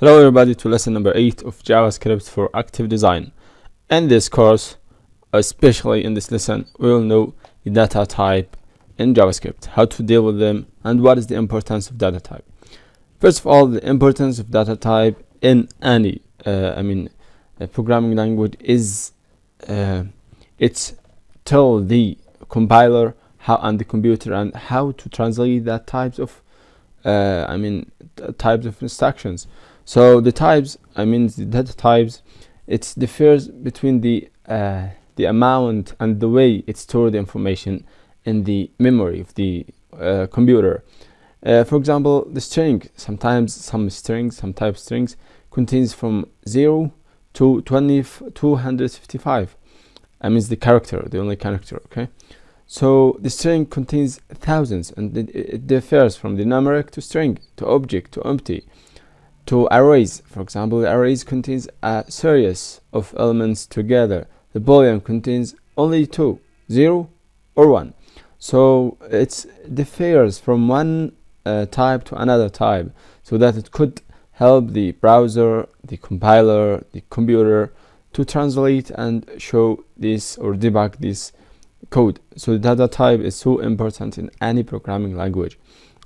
Hello everybody to lesson number 8 of JavaScript for Active Design. In this course, especially in this lesson, we will know the data type in JavaScript, how to deal with them, and what is the importance of data type. First of all, the importance of data type in any programming language is it's tell the compiler how and the computer and how to translate that types of types of instructions. So the types, the data types, it differs between the amount and the way it stores the information in the memory of the computer. For example, the string, sometimes some type strings contains from 0 to 255. The character, the only character, okay? So the string contains thousands, and it differs from the numeric to string, to object, to empty, to arrays. For example, the arrays contains a series of elements together. The Boolean contains only 2, 0 or 1. So it differs from one type to another type, so that it could help the browser, the compiler, the computer to translate and show this or debug this code. So the data type is so important in any programming language.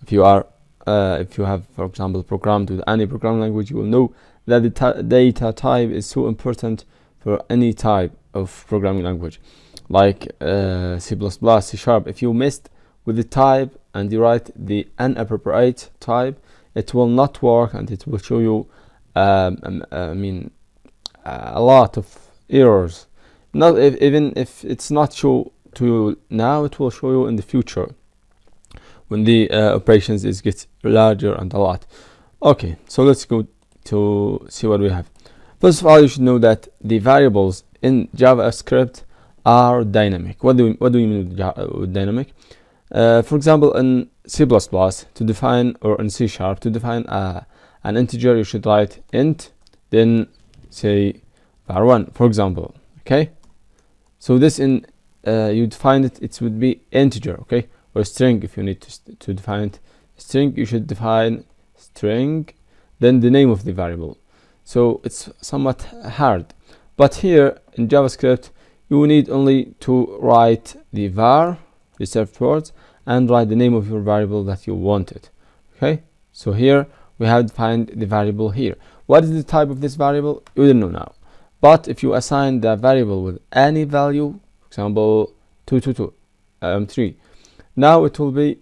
If you have, for example, programmed with any programming language, you will know that the data type is so important for any type of programming language, like C++, C#. If you missed with the type and you write the inappropriate type, it will not work, and it will show you a lot of errors. Even if it's not show to you now, it will show you in the future when the operations get larger and a lot. Okay, so let's go to see what we have. First of all, you should know that the variables in JavaScript are dynamic. What do we mean with dynamic? For example, in C++, to define, or in C# to define an integer, you should write int, then say var1, for example. Okay, so this in you define it would be integer, okay, or string. If you need to define string, you should define string, then the name of the variable. So it's somewhat hard, but here in JavaScript you need only to write the var, reserved words, and write the name of your variable that you wanted. Okay, so here we have defined the variable here. What is the type of this variable? You don't know now, but if you assign the variable with any value, for example 3, now it will be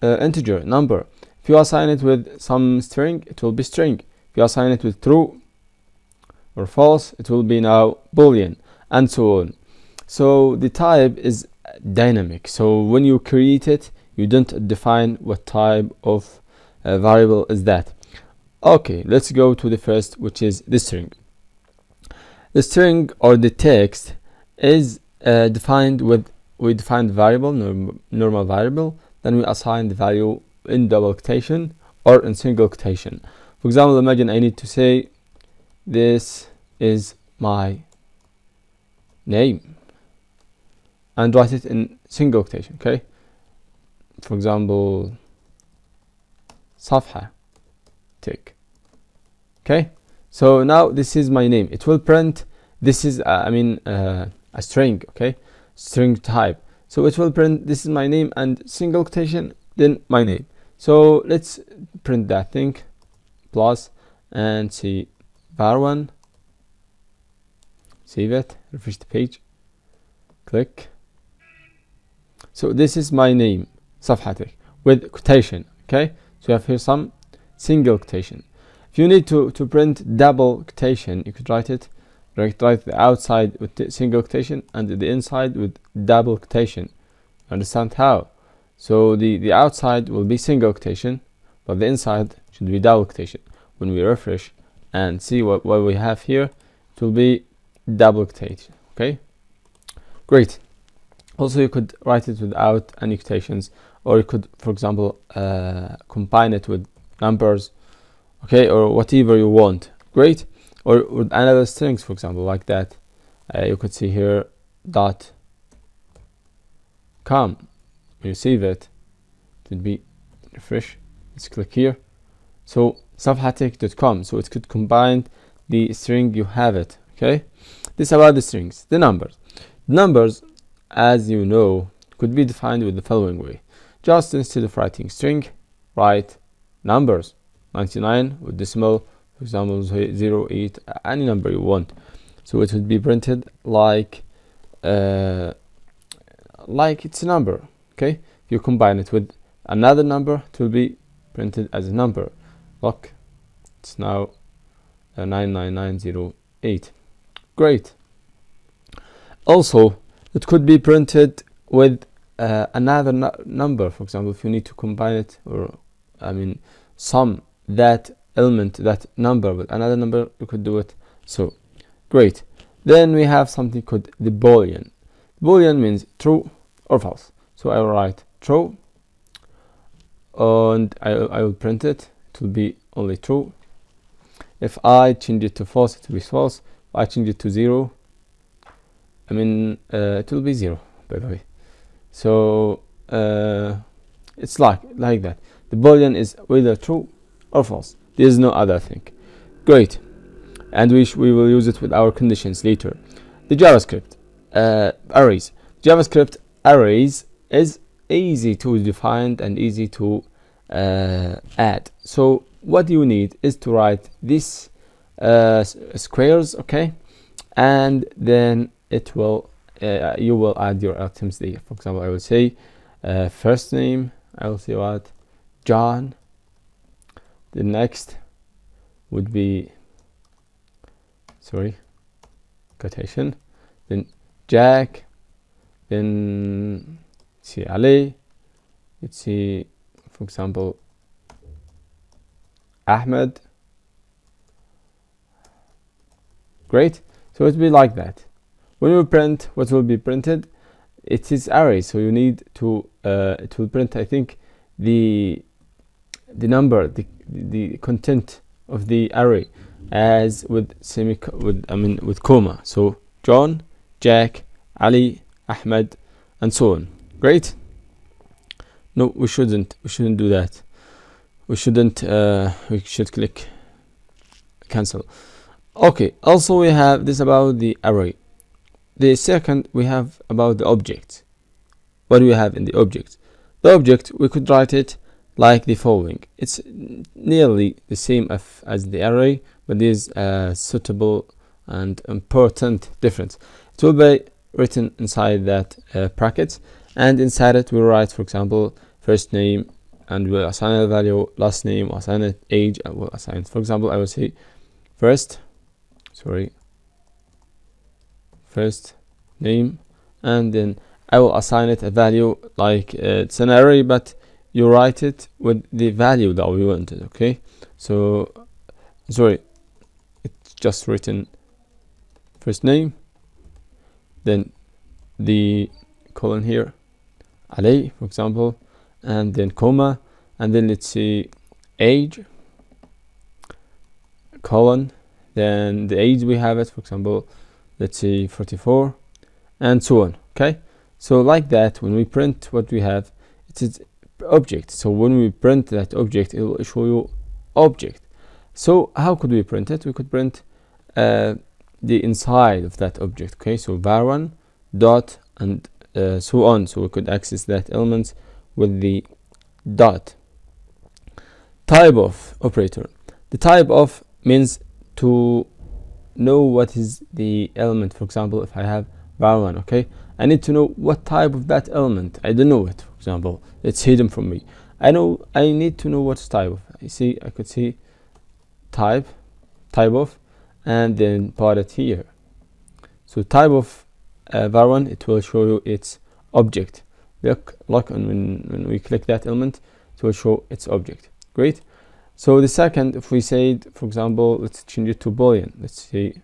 integer, number. If you assign it with some string, it will be string. If you assign it with true or false, it will be now Boolean, and so on. So the type is dynamic. So when you create it, you don't define what type of variable is that. Okay, let's go to the first, which is the string. The string, or the text, is defined with, we define the variable, normal variable, then we assign the value in double quotation or in single quotation. For example, imagine I need to say this is my name and write it in single quotation. Okay, for example, صفحة tick. Okay, so now this is my name. It will print, this is a string, okay, string type. So it will print this is my name and single quotation, then my name. So let's print that thing, plus, and see var1, save it, refresh the page, click. So this is my name, صفحتك, with quotation. Okay, so you have here some single quotation. If you need to print double quotation, you could write the outside with the single quotation and the inside with double quotation. Understand how? So the outside will be single quotation, but the inside should be double quotation. When we refresh and see what we have here, it will be double quotation. Okay, great. Also, you could write it without any quotations, or you could, for example, combine it with numbers, okay, or whatever you want. Great. Or with another strings, for example, like that. You could see here dot com. When you save it, it would be refresh. Let's click here. So صفحتك.com, so it could combine the string you have it. Okay, this about the strings. The numbers, as you know, could be defined with the following way. Just instead of writing string, write numbers. 99 with decimal, for example 0, 8, any number you want. So it would be printed like it's a number. Okay, if you combine it with another number, it will be printed as a number. Look, it's now 99908. Great. Also, it could be printed with another number. For example, if you need to combine it, or sum that element, that number, with another number, you could do it. So great. Then we have something called the Boolean. Boolean means true or false. So I will write true, and I will print it. It will be only true. If I change it to false, it will be false. If I change it to 0, it will be 0, by the way. So it's like that. The Boolean is whether true or false. There is no other thing. Great. And we will use it with our conditions later. The JavaScript arrays. JavaScript arrays is easy to define and easy to add. So what you need is to write these squares, okay, and then it will you will add your items there. For example, I will say first name. I will say what? John. The next would be quotation, then Jack, then see Ali, let's see, for example, Ahmed. Great. So it will be like that. When you print, what will be printed? It is array, so you need to it will print, I think, the number, the content of the array as with with comma. So John, Jack, Ali, Ahmed, and so on. Great. No, we shouldn't do that. We should click cancel. Okay, also we have this about the array. The second, we have about the object. What do we have in the object? The object, we could write it like the following. It's nearly the same as the array, but there's a suitable and important difference. It will be written inside that bracket, and inside it we'll write, for example, first name, and we'll assign a value, last name, we'll assign it age, and we'll assign, for example, I will say first name, and then I will assign it a value like it's an array, but you write it with the value that we wanted. Okay, so it's just written first name, then the colon here, Ali, for example, and then comma, and then let's see age, colon, then the age we have it, for example, let's see 44, and so on. Okay, so like that, when we print what we have, it is object. So when we print that object, it will show you object. So how could we print it? We could print the inside of that object. Okay, so var1 dot and so on. So we could access that element with the dot. Type of operator. The type of means to know what is the element. For example, if I have var1, okay, I need to know what type of that element. I don't know it. For example, it's hidden from me. I need to know what's type of. I could see type of, and then put it here. So type of var1, it will show you its object. Look, and when we click that element, it will show its object. Great. So the second, if we say, for example, let's change it to Boolean. Let's say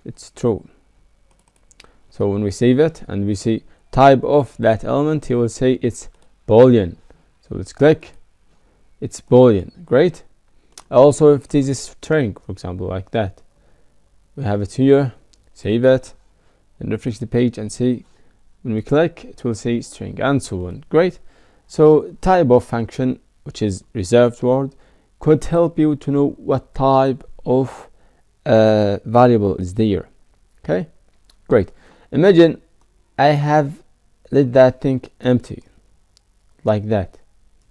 it's true. So when we save it and we see type of that element, he will say it's Boolean. So let's click, it's Boolean. Great. Also, if this is string, for example, like that, we have it here, save it, and refresh the page and see, when we click, it will say string, and so on. Great. So type of function, which is reserved word, could help you to know what type of variable is there. Okay, great. Imagine I have let that thing empty like that.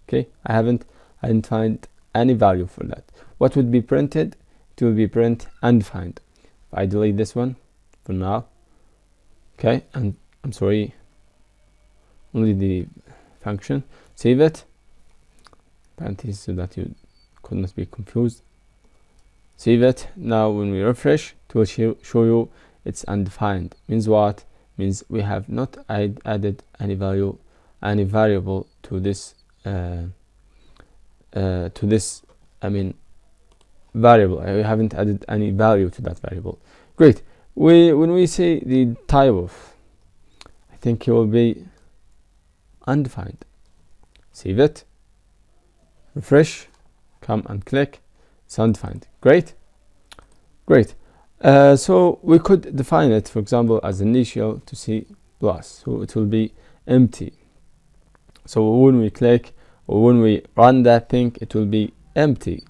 Okay, I didn't find any value for that. What would be printed? It will be print undefined. If I delete this one for now, okay, and I'm sorry, only the function, save it, parentheses so that you could not be confused, save it. Now when we refresh, it will show you it's undefined. Means what? Means we have not added any value, any variable to this variable. We haven't added any value to that variable. Great. When we say the type of, I think it will be undefined. Save it, refresh, come and click, it's undefined. Great. So we could define it, for example, as initial to C+, so it will be empty. So when we click or when we run that thing, it will be empty.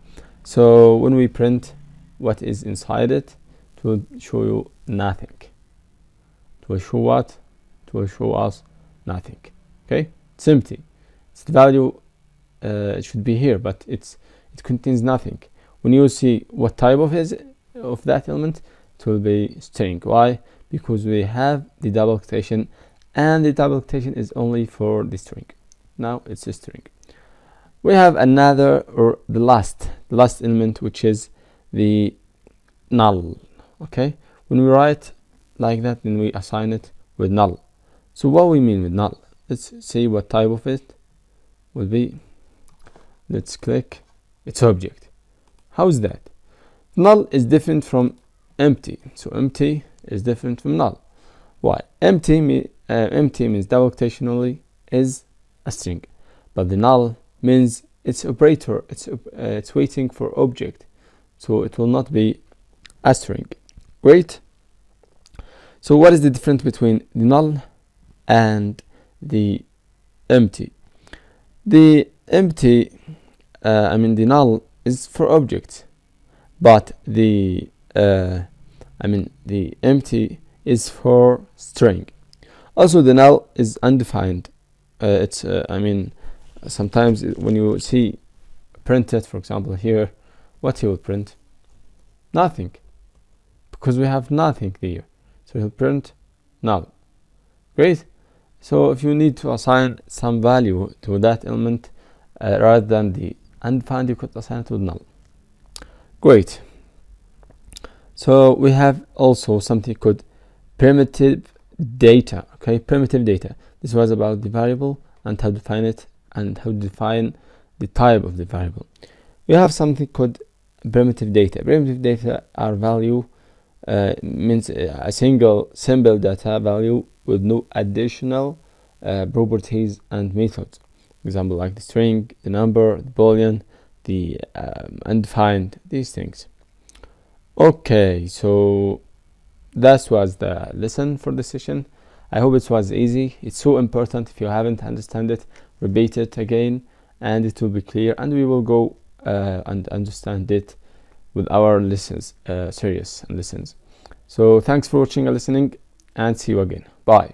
So when we print what is inside it, it will show you nothing. It will show what? It will show us nothing. Okay, it's empty. It's the value. It should be here, but it contains nothing. When you see what type of that element, it will be string. Why? Because we have the double quotation, and the double quotation is only for the string. Now it's a string. We have another, or the last element, which is the null. Okay, when we write like that, then we assign it with null. So what we mean with null? Let's see what type of it will be. Let's click its object. How's that? Null is different from empty. So empty is different from null. Why? Empty means double quotation only is a string, but the null means it's operator. It's waiting for object, so it will not be a string. Great. So what is the difference between the null and the empty? The empty, the null is for objects, but the empty is for string. Also, the null is undefined. Sometimes when you see printed, for example here, what he will print? Nothing, because we have nothing there. So he'll print null. Great. So if you need to assign some value to that element rather than the undefined, you could assign it with null. Great. So we have also something called primitive data. Okay, primitive data. This was about the variable and how to define it and how to define the type of the variable. We have something called primitive data. Primitive data are value, means a single simple data value with no additional properties and methods. Example like the string, the number, the boolean, the undefined, these things. Okay, so that was the lesson for the session. I hope it was easy. It's so important. If you haven't understand it, repeat it again and it will be clear, and we will go and understand it with our lessons, series and lessons. So thanks for watching and listening, and see you again. Bye.